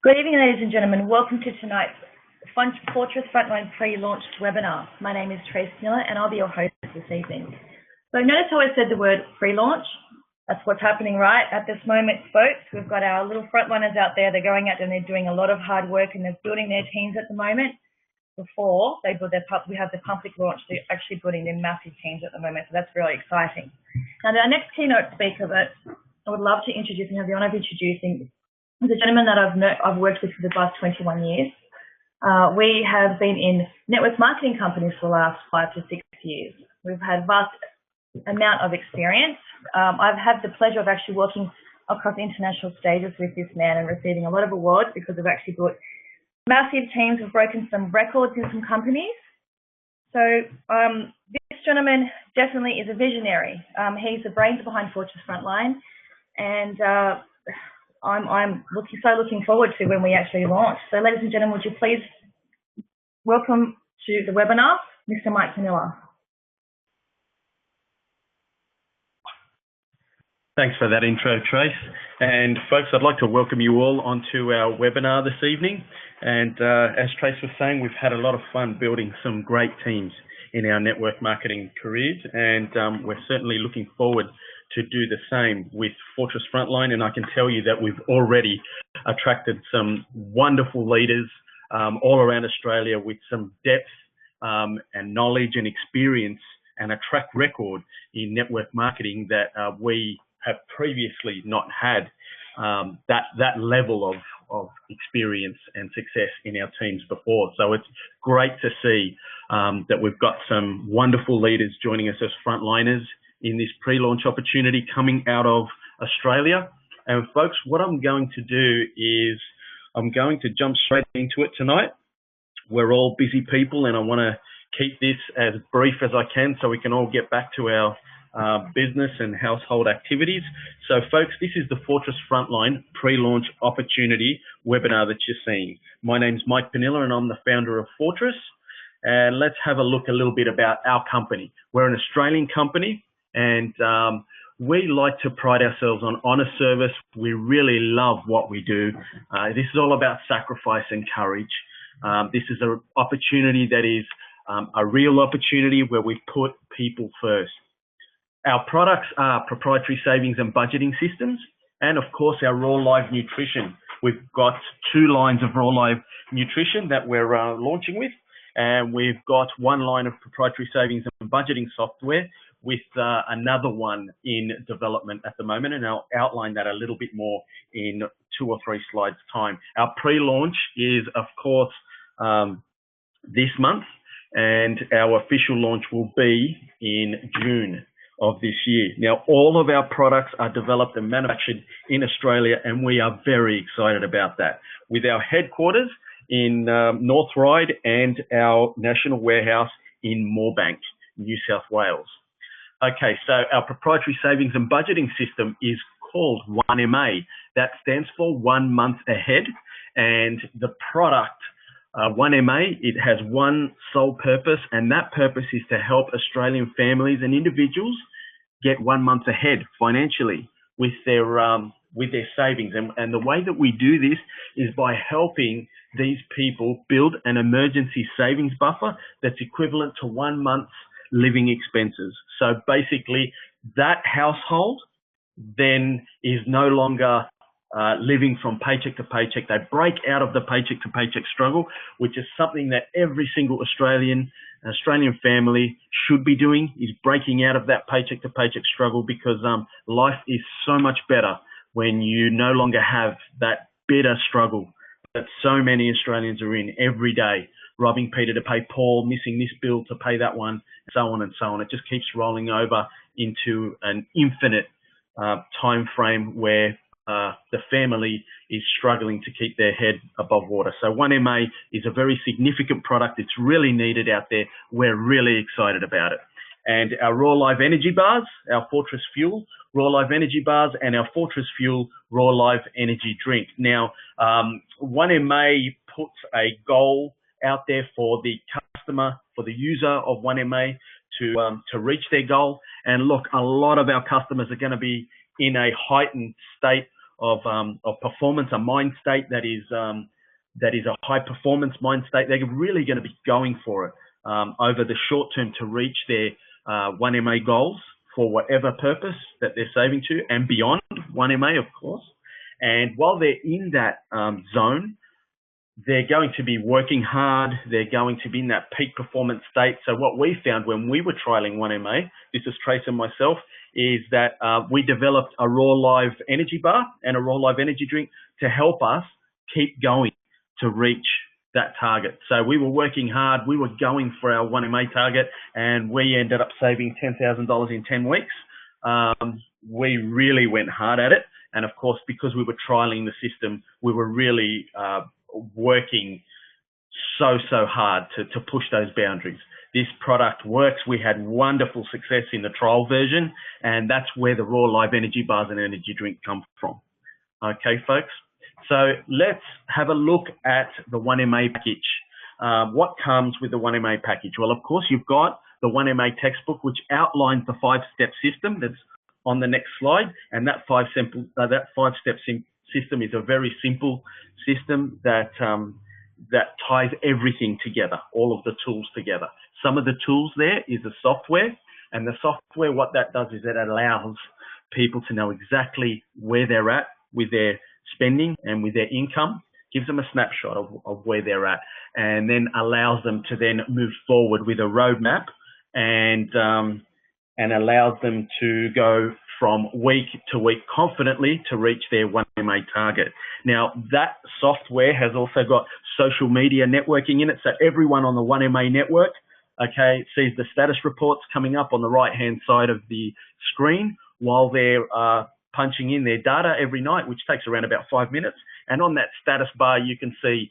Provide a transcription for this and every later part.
Good evening, ladies and gentlemen. Welcome to tonight's Fortress Frontline pre-launched webinar. My name is Trace Miller and I'll be your host this evening. So notice how I said the word pre-launch. That's what's happening right at this moment, folks. We've got our little frontliners out there. They're going out and they're doing a lot of hard work and they're building their teams at the moment. Before they build we have the public launch. They're actually building their massive teams at the moment. So that's really exciting. Now, our next keynote speaker that I would love to introduce and have the honor of introducing is a gentleman that I've worked with for the past 21 years. We have been in network marketing companies for the last 5 to 6 years. We've had vast amount of experience. I've had the pleasure of actually working across international stages with this man and receiving a lot of awards because I've actually built massive teams. We've broken some records in some companies. So this gentleman definitely is a visionary. He's the brains behind Fortress Frontline, and I'm looking forward to when we actually launch. So ladies and gentlemen, would you please welcome to the webinar, Mr. Mike Miller. Thanks for that intro, Trace. And folks, I'd like to welcome you all onto our webinar this evening. And as Trace was saying, we've had a lot of fun building some great teams in our network marketing careers. And we're certainly looking forward to do the same with Fortress Frontline. And I can tell you that we've already attracted some wonderful leaders all around Australia with some depth and knowledge and experience and a track record in network marketing that we have previously not had that level of experience and success in our teams before. So it's great to see that we've got some wonderful leaders joining us as frontliners in this pre-launch opportunity coming out of Australia. And folks, what I'm going to do is I'm going to jump straight into it tonight. We're all busy people and I want to keep this as brief as I can so we can all get back to our business and household activities. So folks, this is the Fortress Frontline pre-launch opportunity webinar that you're seeing. My name's Mike Panilla and I'm the founder of Fortress. And let's have a look a little bit about our company. We're an Australian company and we like to pride ourselves on honest service. We really love what we do. This is all about sacrifice and courage. This is an opportunity that is a real opportunity where we put people first. Our products are proprietary savings and budgeting systems, and of course our Raw Live Nutrition. We've got 2 lines of Raw Live Nutrition that we're launching with, and we've got 1 line of proprietary savings and budgeting software with another one in development at the moment, and I'll outline that a little bit more in 2 or 3 slides time. Our pre-launch is, of course, this month, and our official launch will be in June of this year. Now, all of our products are developed and manufactured in Australia, and we are very excited about that. With our headquarters in North Ryde and our national warehouse in Moorebank, New South Wales. Okay, so our proprietary savings and budgeting system is called 1MA. That stands for 1 month ahead, and the product 1MA, it has one sole purpose, and that purpose is to help Australian families and individuals get 1 month ahead financially with their savings. And the way that we do this is by helping these people build an emergency savings buffer that's equivalent to 1 month's living expenses. So basically, that household then is no longer living from paycheck to paycheck. They break out of the paycheck to paycheck struggle, which is something that every single Australian family should be doing, is breaking out of that paycheck to paycheck struggle, because life is so much better when you no longer have that bitter struggle that so many Australians are in every day, robbing Peter to pay Paul, missing this bill to pay that one, so on and so on. It just keeps rolling over into an infinite time frame where the family is struggling to keep their head above water. So 1MA is a very significant product. It's really needed out there. We're really excited about it. And our Raw Live Energy Bars, our Fortress Fuel Raw Live Energy Bars, and our Fortress Fuel Raw Live Energy Drink. Now, 1MA puts a goal out there for the customer, for the user of 1MA to reach their goal. And look, a lot of our customers are going to be in a heightened state of performance, a mind state that is a high performance mind state. They're really going to be going for it over the short term to reach their 1MA goals for whatever purpose that they're saving to, and beyond 1MA, of course. And while they're in that zone, they're going to be working hard. They're going to be in that peak performance state. So what we found when we were trialing 1MA, this is Trace and myself, is that we developed a raw live energy bar and a raw live energy drink to help us keep going to reach that target. So we were working hard. We were going for our 1MA target, and we ended up saving $10,000 in 10 weeks. We really went hard at it. And of course, because we were trialing the system, we were really working so hard to push those boundaries. This product works. We had wonderful success in the trial version, and that's where the raw live energy bars and energy drink come from. Okay, folks. So let's have a look at the 1MA package. What comes with the 1MA package? Well, of course, you've got the 1MA textbook, which outlines the 5-step system that's on the next slide, and that 5-step system is a very simple system that ties everything together, all of the tools together. Some of the tools there is the software, and the software, what that does is it allows people to know exactly where they're at with their spending and with their income, gives them a snapshot of where they're at, and then allows them to then move forward with a roadmap and allows them to go from week to week confidently to reach their 1MA target. Now, that software has also got social media networking in it. So everyone on the 1MA network, okay, sees the status reports coming up on the right-hand side of the screen while they're punching in their data every night, which takes around about 5 minutes. And on that status bar, you can see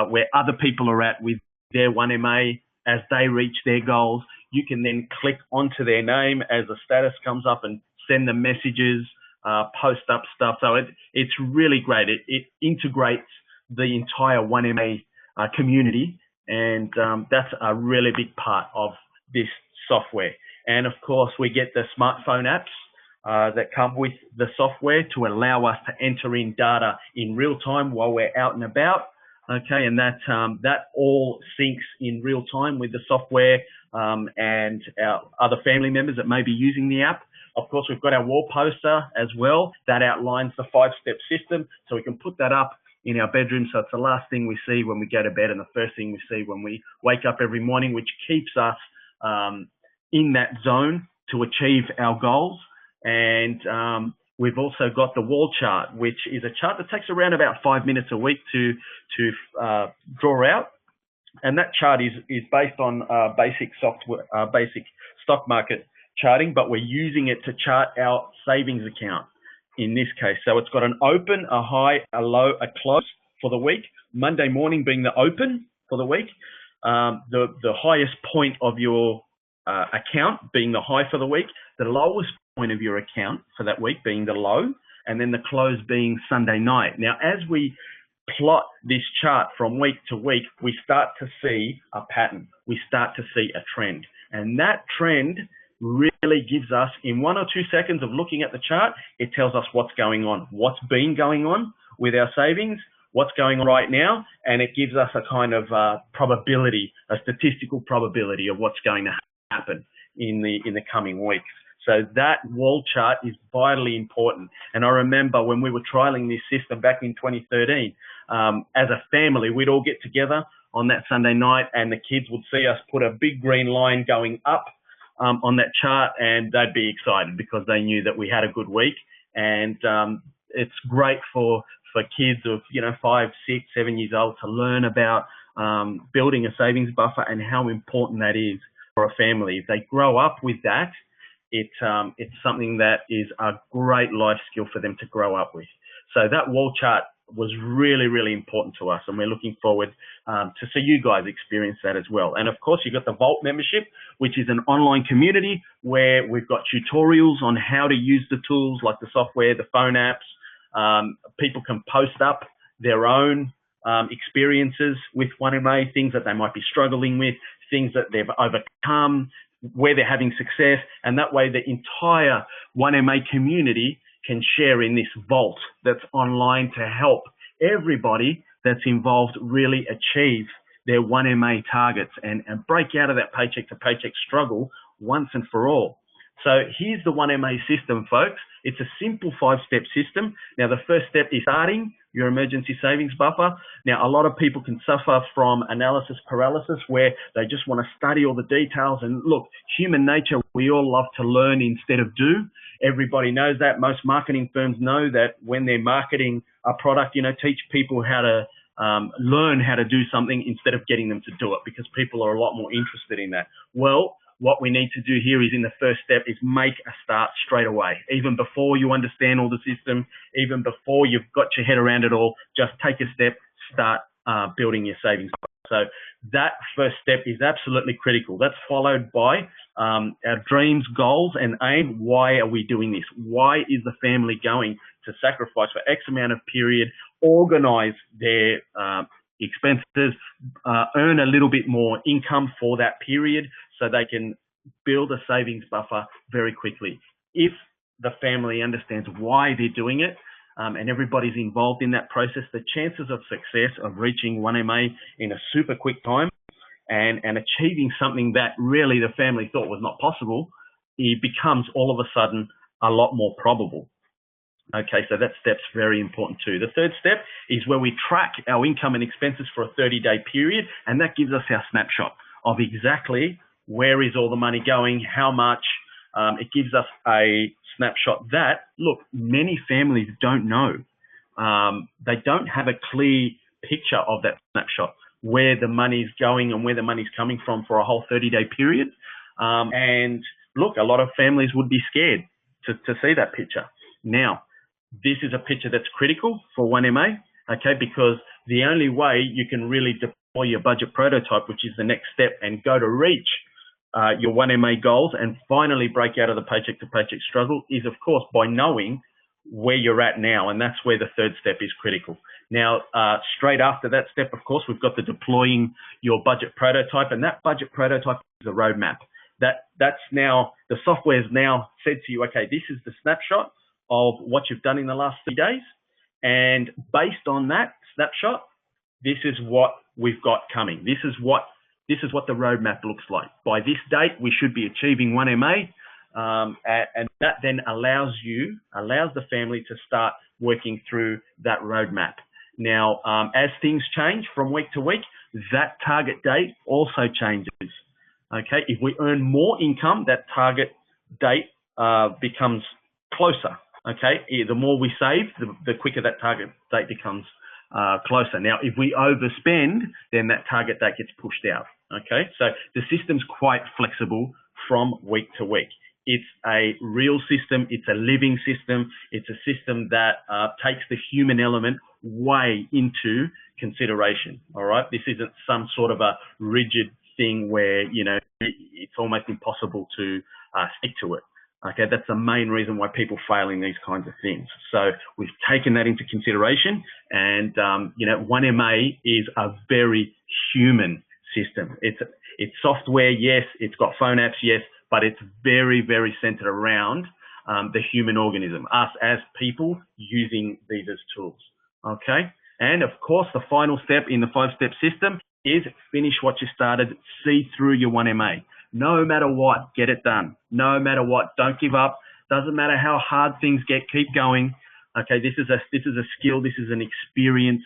where other people are at with their 1MA as they reach their goals. You can then click onto their name as the status comes up and send them messages, post up stuff. So it's really great. It integrates the entire 1MA community, and that's a really big part of this software. And of course, we get the smartphone apps that come with the software to allow us to enter in data in real time while we're out and about. Okay, and that all syncs in real time with the software and our other family members that may be using the app. Of course, we've got our wall poster as well that outlines the 5-step system, so we can put that up in our bedroom. So it's the last thing we see when we go to bed and the first thing we see when we wake up every morning, which keeps us in that zone to achieve our goals. And we've also got the wall chart, which is a chart that takes around about 5 minutes a week to draw out. And that chart is based on basic stock market charting, but we're using it to chart our savings account in this case. So it's got an open, a high, a low, a close for the week. Monday morning being the open for the week. The highest point of your account being the high for the week. The lowest point of your account for that week being the low, and then the close being Sunday night. Now, as we plot this chart from week to week, we start to see a pattern. We start to see a trend. And that trend really gives us, in 1 or 2 seconds of looking at the chart, it tells us what's going on, what's been going on with our savings, what's going on right now, and it gives us a kind of probability, a statistical probability of what's going to happen in the coming weeks. So that wall chart is vitally important. And I remember when we were trialing this system back in 2013, as a family, we'd all get together on that Sunday night, and the kids would see us put a big green line going up on that chart, and they'd be excited because they knew that we had a good week. And it's great for kids of 5, 6, 7 years old to learn about building a savings buffer and how important that is for a family. If they grow up with that, it's something that is a great life skill for them to grow up with. So that wall chart was really, really important to us, and we're looking forward to see you guys experience that as well. And of course, you've got the Vault membership, which is an online community where we've got tutorials on how to use the tools like the software, the phone apps. People can post up their own experiences with 1MA, things that they might be struggling with, things that they've overcome, where they're having success, and that way the entire 1MA community can share in this vault that's online to help everybody that's involved really achieve their 1MA targets and break out of that paycheck to paycheck struggle once and for all. So here's the 1MA system, folks. It's a simple 5-step system. Now, the first step is starting your emergency savings buffer. Now, a lot of people can suffer from analysis paralysis where they just want to study all the details. And look, human nature, we all love to learn instead of do. Everybody knows that. Most marketing firms know that when they're marketing a product, teach people how to learn how to do something instead of getting them to do it, because people are a lot more interested in that. Well, what we need to do here is in the first step is make a start straight away. Even before you understand all the system, even before you've got your head around it all, just take a step, start building your savings. So that first step is absolutely critical. That's followed by our dreams, goals, and aim. Why are we doing this? Why is the family going to sacrifice for X amount of period, organize their expenses, earn a little bit more income for that period so they can build a savings buffer very quickly. If the family understands why they're doing it, and everybody's involved in that process, the chances of success of reaching 1MA in a super quick time and achieving something that really the family thought was not possible, it becomes all of a sudden a lot more probable. Okay, so that step's very important too. The third step is where we track our income and expenses for a 30-day period, and that gives us our snapshot of exactly where is all the money going, how much. It gives us a snapshot that, look, many families don't know. They don't have a clear picture of that snapshot, where the money's going and where the money's coming from for a whole 30-day period. And look, a lot of families would be scared to see that picture. Now, this is a picture that's critical for 1MA, okay, because the only way you can really deploy your budget prototype, which is the next step, and go to reach your 1MA goals and finally break out of the paycheck to paycheck struggle is, of course, by knowing where you're at now. And that's where the third step is critical. Now, straight after that step, of course, we've got the deploying your budget prototype, and that budget prototype is a roadmap. That's now, the software's now said to you, okay, this is the snapshot of what you've done in the last 3 days. And based on that snapshot, this is what we've got coming. This is what the roadmap looks like. By this date, we should be achieving 1MA, and that then allows the family to start working through that roadmap. Now, as things change from week to week, that target date also changes. Okay, if we earn more income, that target date becomes closer. Okay, the more we save, the quicker that target date becomes closer. Now, if we overspend, then that target date gets pushed out. Okay, so the system's quite flexible from week to week. It's a real system. It's a living system. It's a system that takes the human element way into consideration. All right, this isn't some sort of a rigid thing where, it's almost impossible to stick to it. Okay, that's the main reason why people fail in these kinds of things. So we've taken that into consideration, and 1MA is a very human system. It's software, yes. It's got phone apps, yes, but it's very, very centered around the human organism, us as people using these as tools. Okay, and of course, the final step in the 5-step system is finish what you started, see through your 1MA. No matter what, get it done. No matter what, don't give up. Doesn't matter how hard things get, keep going. Okay, this is a skill, this is an experience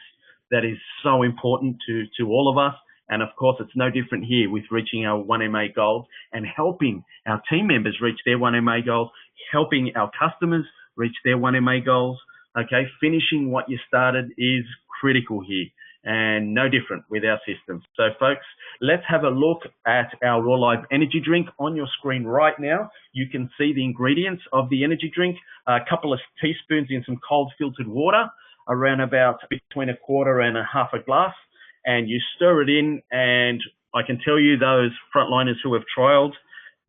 that is so important to all of us. And of course, it's no different here with reaching our 1MA goals and helping our team members reach their 1MA goals, helping our customers reach their 1MA goals. Okay, finishing what you started is critical here, and no different with our system. So folks, let's have a look at our Raw Live energy drink. On your screen right now, you can see the ingredients of the energy drink, a couple of teaspoons in some cold filtered water, around about between a quarter and a half a glass, and you stir it in. And I can tell you, those frontliners who have trialed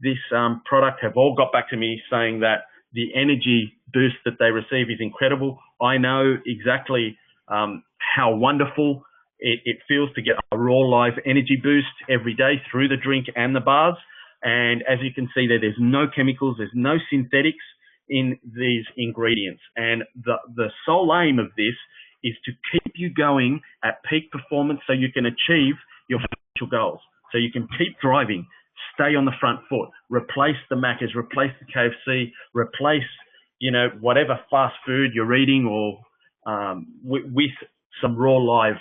this product have all got back to me saying that the energy boost that they receive is incredible. I know exactly how wonderful it feels to get a Raw Live energy boost every day through the drink and the bars. And as you can see there's no chemicals, there's no synthetics. in these ingredients. And the sole aim of this is to keep you going at peak performance so you can achieve your financial goals. So you can keep driving, stay on the front foot, replace the Maccas, replace the KFC, replace, whatever fast food you're eating, or with some raw live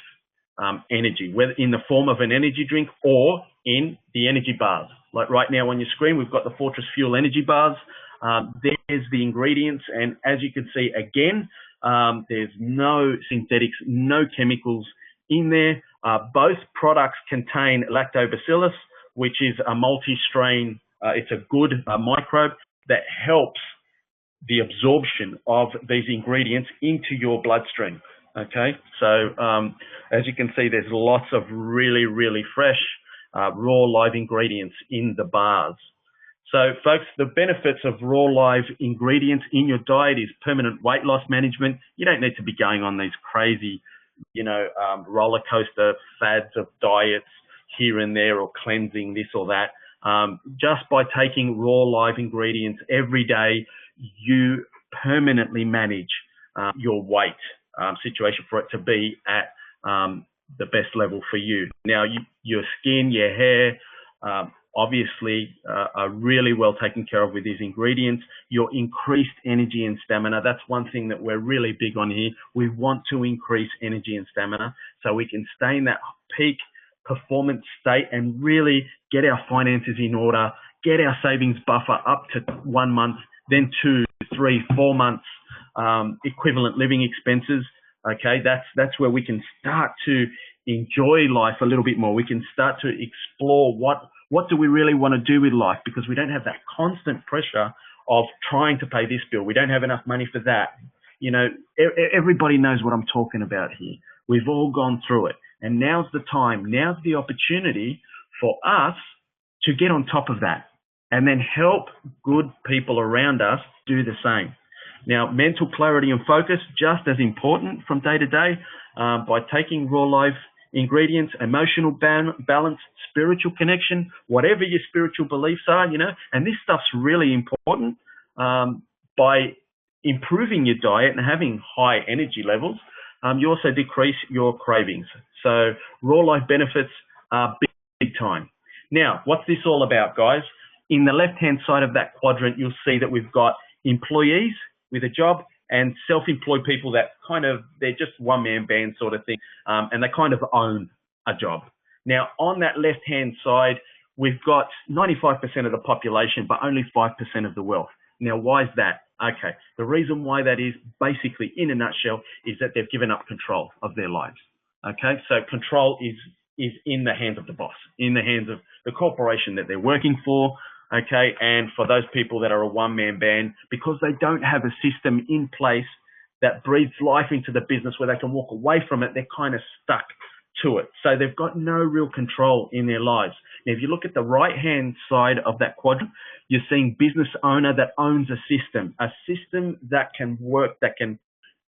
energy, whether in the form of an energy drink or in the energy bars. Like right now on your screen, we've got the Fortress Fuel energy bars. There's the ingredients, and as you can see, again, there's no synthetics, no chemicals in there. Both products contain lactobacillus, which is a multi-strain, it's a good microbe that helps the absorption of these ingredients into your bloodstream. Okay, so as you can see, there's lots of really, really fresh, raw live ingredients in the bars. So folks, the benefits of raw live ingredients in your diet is permanent weight loss management. You don't need to be going on these crazy, roller coaster fads of diets here and there, or cleansing this or that. Just by taking raw live ingredients every day, you permanently manage your weight situation for it to be at the best level for you. Now, your skin, your hair, obviously are really well taken care of with these ingredients. Your increased energy and stamina, that's one thing that we're really big on here. We want to increase energy and stamina so we can stay in that peak performance state and really get our finances in order, get our savings buffer up to 1 month, then 2, 3, 4 months equivalent living expenses. Okay, that's where we can start to enjoy life a little bit more. We can start to explore what do we really want to do with life, because we don't have that constant pressure of trying to pay this bill. We don't have enough money for that. Everybody knows what I'm talking about here. We've all gone through it. And now's the time, now's the opportunity for us to get on top of that and then help good people around us do the same. Now, mental clarity and focus, just as important from day to day, by taking raw live ingredients, emotional balance, spiritual connection, whatever your spiritual beliefs are, and this stuff's really important. By improving your diet and having high energy levels, you also decrease your cravings. So raw life benefits are big time. Now, what's this all about, guys? In the left-hand side of that quadrant, you'll see that we've got employees with a job and self-employed people that they're just one-man band sort of thing, and they kind of own a job. Now, on that left-hand side, we've got 95% of the population, but only 5% of the wealth. Now, why is that? Okay, the reason why that is, basically, in a nutshell, is that they've given up control of their lives. Okay, so control is in the hands of the boss, in the hands of the corporation that they're working for. Okay, and for those people that are a one-man band, because they don't have a system in place that breathes life into the business where they can walk away from it, they're kind of stuck to it. So they've got no real control in their lives. Now, if you look at the right-hand side of that quadrant, you're seeing business owner that owns a system that can work, that can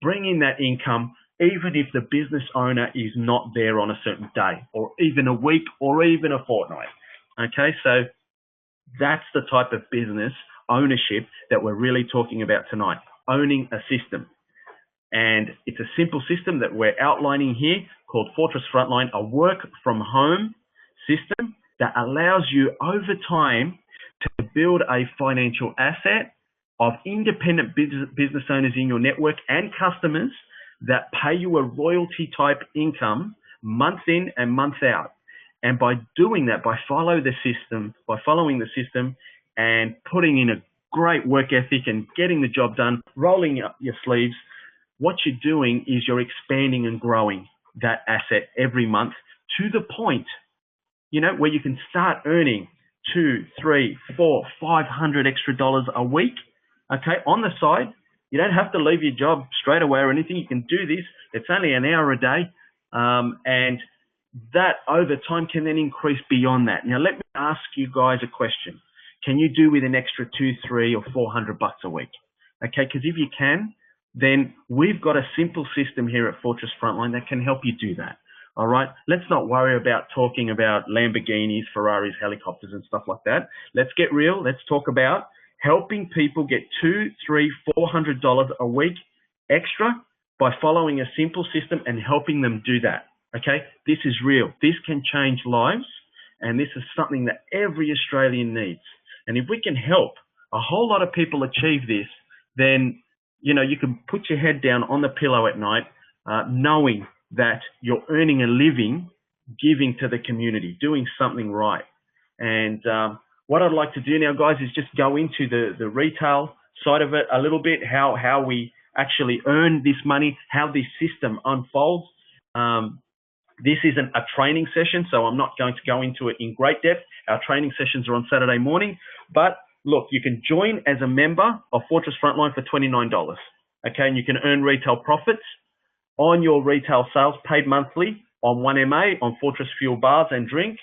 bring in that income, even if the business owner is not there on a certain day, or even a week, or even a fortnight. Okay, so that's the type of business ownership that we're really talking about tonight, owning a system. And it's a simple system that we're outlining here called Fortress Frontline, a work from home system that allows you over time to build a financial asset of independent business owners in your network and customers that pay you a royalty type income month in and month out. And by doing that, by following the system and putting in a great work ethic and getting the job done, rolling up your sleeves, what you're doing is you're expanding and growing that asset every month to the point, where you can start earning $200, $300, $400, $500 extra a week. Okay, on the side. You don't have to leave your job straight away or anything. You can do this. It's only an hour a day. And that over time can then increase beyond that. Now, let me ask you guys a question. Can you do with an extra $200, $300, or $400 a week? Okay, because if you can, then we've got a simple system here at Fortress Frontline that can help you do that. All right, let's not worry about talking about Lamborghinis, Ferraris, helicopters, and stuff like that. Let's get real. Let's talk about helping people get $200, $300, $400 a week extra by following a simple system and helping them do that. Okay, this is real. This can change lives, and this is something that every Australian needs. And if we can help a whole lot of people achieve this, then you can put your head down on the pillow at night, knowing that you're earning a living, giving to the community, doing something right. And what I'd like to do now, guys, is just go into the retail side of it a little bit, how we actually earn this money, how this system unfolds. This isn't a training session, so I'm not going to go into it in great depth. Our training sessions are on Saturday morning. But look, you can join as a member of Fortress Frontline for $29. Okay, and you can earn retail profits on your retail sales paid monthly on 1MA, on Fortress Fuel bars and drink.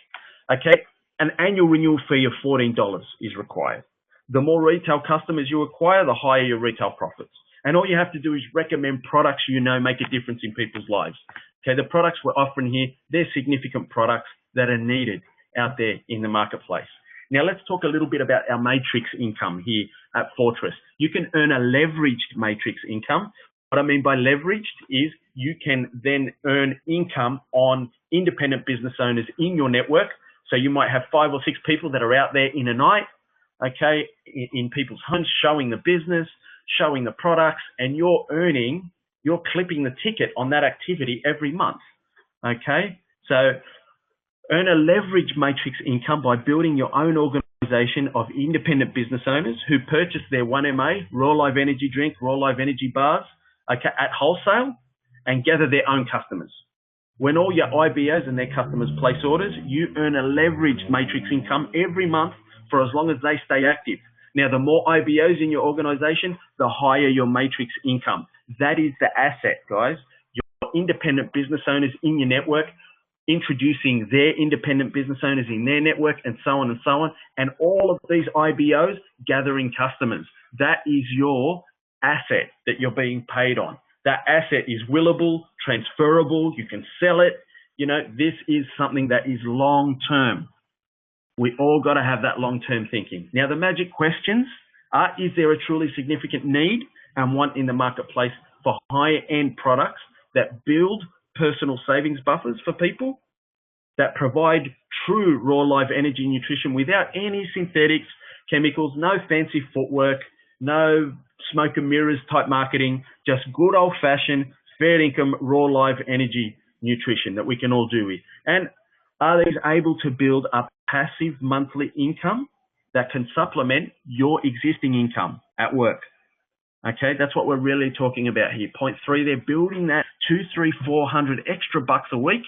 Okay, an annual renewal fee of $14 is required. The more retail customers you acquire, the higher your retail profits. And all you have to do is recommend products make a difference in people's lives. Okay, the products we're offering here, they're significant products that are needed out there in the marketplace. Now, let's talk a little bit about our matrix income here at Fortress. You can earn a leveraged matrix income. What I mean by leveraged is you can then earn income on independent business owners in your network. So you might have 5 or 6 people that are out there in a night, okay, in people's homes, showing the business, showing the products, and you're clipping the ticket on that activity every month. Okay, so earn a leverage matrix income by building your own organization of independent business owners who purchase their 1MA, Raw Live Energy drink, Raw Live Energy bars, okay, at wholesale and gather their own customers. When all your IBOs and their customers place orders, you earn a leveraged matrix income every month for as long as they stay active. Now, the more IBOs in your organization, the higher your matrix income. That is the asset, guys. Your independent business owners in your network, introducing their independent business owners in their network, and so on and so on. And all of these IBOs gathering customers. That is your asset that you're being paid on. That asset is willable, transferable. You can sell it. This is something that is long-term. We all got to have that long-term thinking. Now, the magic questions are, is there a truly significant need and want in the marketplace for higher-end products that build personal savings buffers for people, that provide true raw live energy nutrition without any synthetics, chemicals, no fancy footwork, no smoke and mirrors type marketing, just good old-fashioned, fair income, raw live energy nutrition that we can all do with? And are these able to build up passive monthly income that can supplement your existing income at work? Okay, that's what we're really talking about here. Point 3, they're building that 200, 300, 400 extra bucks a week.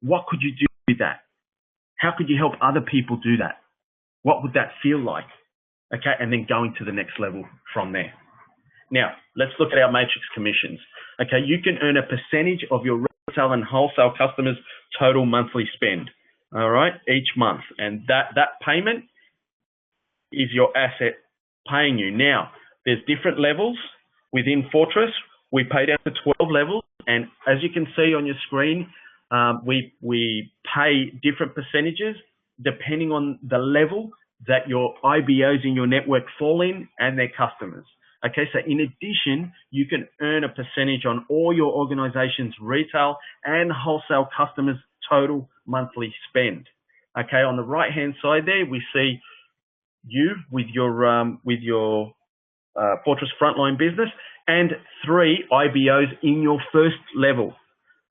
What could you do with that? How could you help other people do that? What would that feel like? Okay, and then going to the next level from there. Now, let's look at our matrix commissions. Okay, you can earn a percentage of your retail and wholesale customers' total monthly spend, all right, each month. And that payment is your asset paying you. Now, there's different levels within Fortress. We pay down to 12 levels. And as you can see on your screen, we pay different percentages depending on the level that your IBOs in your network fall in and their customers. Okay, so in addition, you can earn a percentage on all your organization's retail and wholesale customers' total monthly spend. Okay, on the right-hand side there, we see you with your Fortress Frontline business and 3 IBOs in your first level.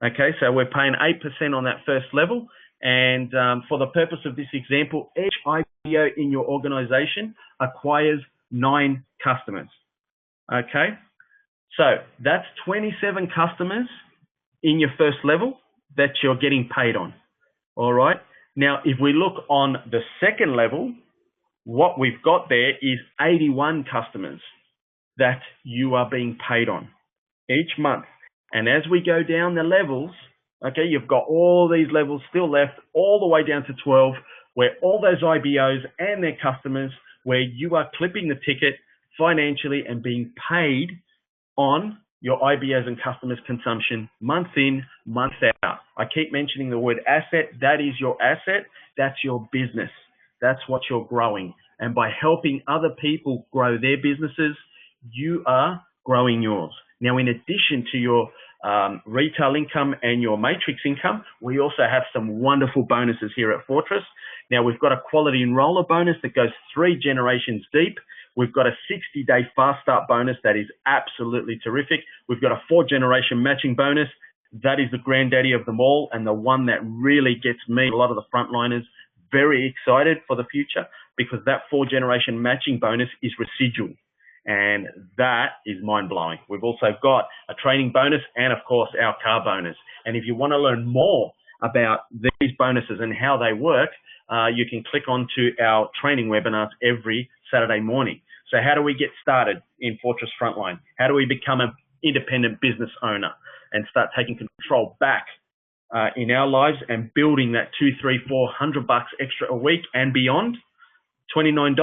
Okay, so we're paying 8% on that first level. And for the purpose of this example, each IBO in your organization acquires 9 customers. Okay, so that's 27 customers in your first level that you're getting paid on. All right, now if we look on the second level, what we've got there is 81 customers that you are being paid on each month. And as we go down the levels, okay, you've got all these levels still left, all the way down to 12, where all those IBOs and their customers, where you are clipping the ticket financially and being paid on your IBOs and customers' consumption month in, month out. I keep mentioning the word asset. That is your asset. That's your business. That's what you're growing. And by helping other people grow their businesses, you are growing yours. Now, in addition to your retail income and your matrix income, we also have some wonderful bonuses here at Fortress. Now, we've got a quality enroller bonus that goes 3 generations deep. We've got a 60-day fast start bonus that is absolutely terrific. We've got a 4-generation matching bonus. That is the granddaddy of them all, and the one that really gets me, a lot of the frontliners, very excited for the future, because that 4-generation matching bonus is residual. And that is mind-blowing. We've also got a training bonus and, of course, our car bonus. And if you want to learn more about these bonuses and how they work, you can click onto our training webinars every Saturday morning. So how do we get started in Fortress Frontline? How do we become an independent business owner and start taking control back in our lives and building that $200, $300, $400 extra a week and beyond? $29.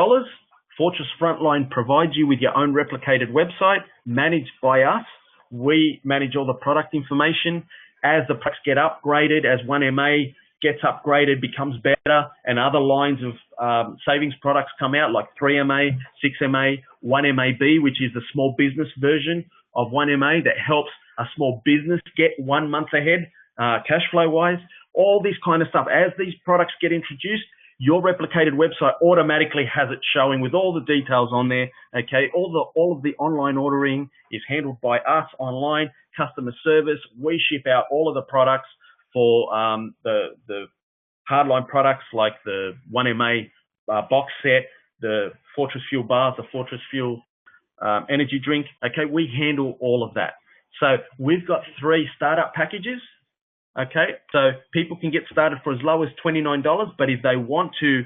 Fortress Frontline provides you with your own replicated website managed by us. We manage all the product information. As the products get upgraded, as 1MA gets upgraded, becomes better, and other lines of savings products come out like 3MA, 6MA, 1MAB, which is the small business version of 1MA that helps a small business get 1 month ahead cash flow wise. All this kind of stuff. As these products get introduced, your replicated website automatically has it showing with all the details on there. Okay, all of the online ordering is handled by us online. Customer service, we ship out all of the products for the hardline products like the 1MA box set, the Fortress Fuel bars, the Fortress Fuel energy drink. Okay, we handle all of that. So we've got 3 startup packages. Okay, so people can get started for as low as $29, but if they want to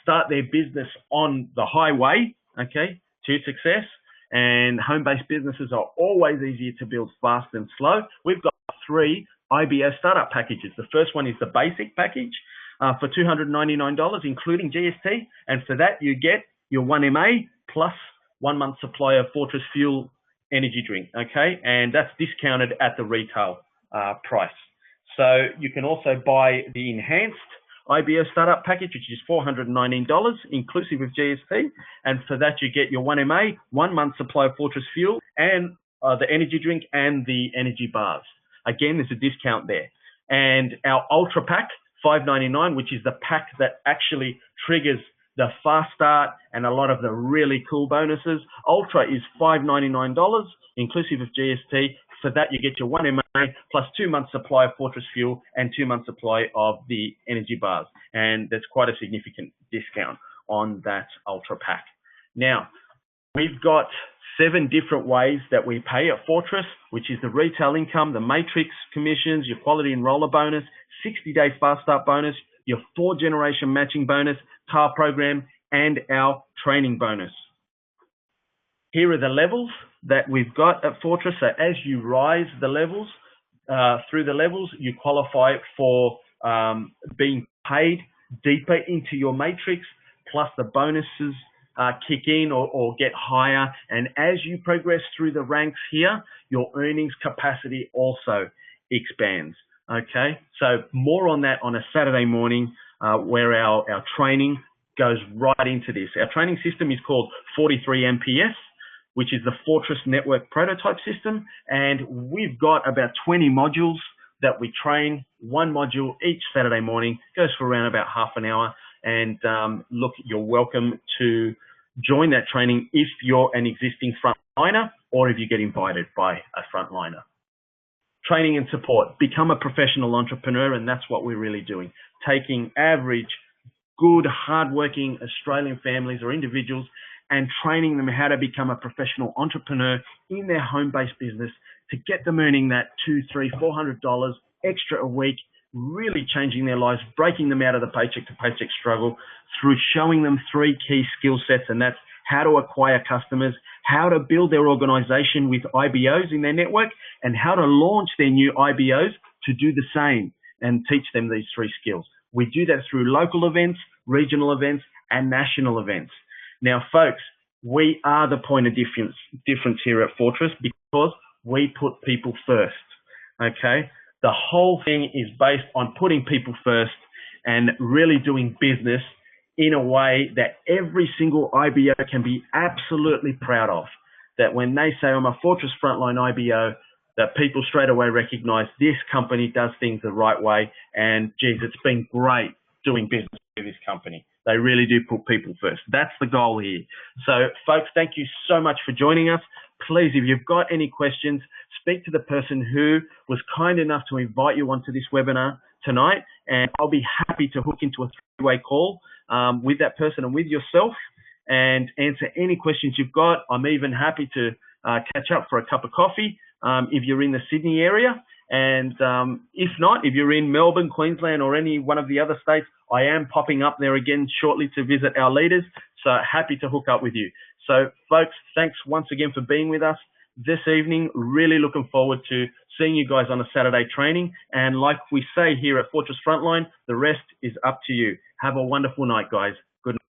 start their business on the highway, okay, to success, and home-based businesses are always easier to build fast and slow, we've got 3 IBO startup packages. The first one is the basic package for $299, including GST, and for that you get your 1MA plus 1 month supply of Fortress Fuel energy drink, okay, and that's discounted at the retail price. So you can also buy the enhanced IBO startup package, which is $419, inclusive of GST. And for that, you get your 1MA, 1 month supply of Fortress Fuel, and the energy drink and the energy bars. Again, there's a discount there. And our Ultra Pack, $599, which is the pack that actually triggers the fast start and a lot of the really cool bonuses. Ultra is $599, inclusive of GST. For that, you get your 1MA plus 2 months supply of Fortress Fuel and 2 months supply of the energy bars. And that's quite a significant discount on that Ultra Pack. Now, we've got 7 different ways that we pay at Fortress, which is the retail income, the matrix commissions, your quality enroller bonus, 60-day fast start bonus, your 4-generation matching bonus, car program, and our training bonus. Here are the levels that we've got at Fortress. So as you rise the levels, through the levels, you qualify for being paid deeper into your matrix, plus the bonuses kick in or get higher. And as you progress through the ranks here, your earnings capacity also expands. Okay, so more on that on a Saturday morning where our training goes right into this. Our training system is called 43 MPS, which is the Fortress Network Prototype System. And we've got about 20 modules that we train, 1 module each Saturday morning, goes for around about half an hour. And look, you're welcome to join that training if you're an existing frontliner or if you get invited by a frontliner. Training and support, become a professional entrepreneur, and that's what we're really doing. Taking average, good, hardworking Australian families or individuals and training them how to become a professional entrepreneur in their home-based business to get them earning that $200, $300, $400 extra a week, really changing their lives, breaking them out of the paycheck to paycheck struggle through showing them 3 key skill sets, and that's how to acquire customers, how to build their organization with IBOs in their network, and how to launch their new IBOs to do the same and teach them these 3 skills. We do that through local events, regional events, and national events. Now, folks, we are the point of difference here at Fortress because we put people first, okay? The whole thing is based on putting people first and really doing business in a way that every single IBO can be absolutely proud of. That when they say, I'm a Fortress Frontline IBO, that people straight away recognize this company does things the right way. And geez, it's been great doing business with this company. They really do put people first. That's the goal here. So folks, thank you so much for joining us. Please, if you've got any questions, speak to the person who was kind enough to invite you onto this webinar tonight, and I'll be happy to hook into a three-way call with that person and with yourself and answer any questions you've got. I'm even happy to catch up for a cup of coffee if you're in the Sydney area. And if not, if you're in Melbourne, Queensland, or any one of the other states, I am popping up there again shortly to visit our leaders. So happy to hook up with you. So folks, thanks once again for being with us this evening. Really looking forward to seeing you guys on a Saturday training. And like we say here at Fortress Frontline, the rest is up to you. Have a wonderful night, guys. Good night.